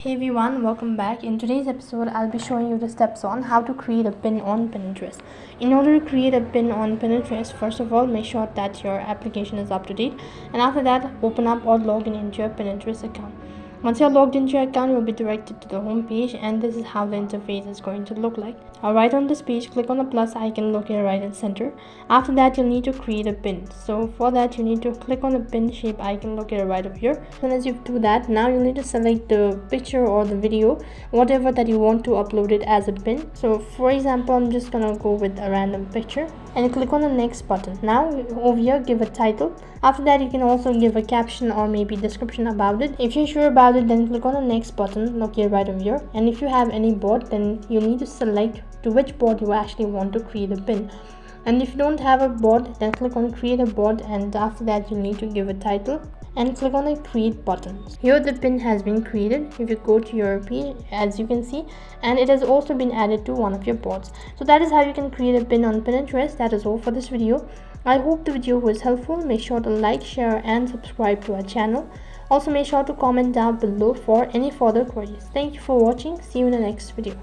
Hey everyone, welcome back. In today's episode, I'll be showing you the steps on how to create a pin on Pinterest. In order to create a pin on Pinterest, first of all, make sure that your application is up to date, and after that, open up or log in into your Pinterest account. Once you're logged into your account, you'll be directed to the home page, and this is how the interface is going to look like. Right on this page, click on the plus icon located right in center. After that, you'll need to create a pin. So for that, you need to click on the pin shape icon located right over here. As soon as you do that, now you'll need to select the picture or the video, whatever that you want to upload it as a pin. So for example, I'm just gonna go with a random picture and click on the next button. Now over here, give a title. After that, you can also give a caption or maybe description about it. If you're sure about it, then click on the next button located right over here. And if you have any board, then you need to select to which board you actually want to create a pin. And if you don't have a board, then click on create a board, and after that you need to give a title and click on the create button. Here the pin has been created. If you go to your page, as you can see, and it has also been added to one of your boards. So that is how you can create a pin on Pinterest. That is all for this video. I hope the video was helpful. Make sure to like, share and subscribe to our channel. Also make sure to comment down below for any further queries. Thank you for watching. See you in the next video.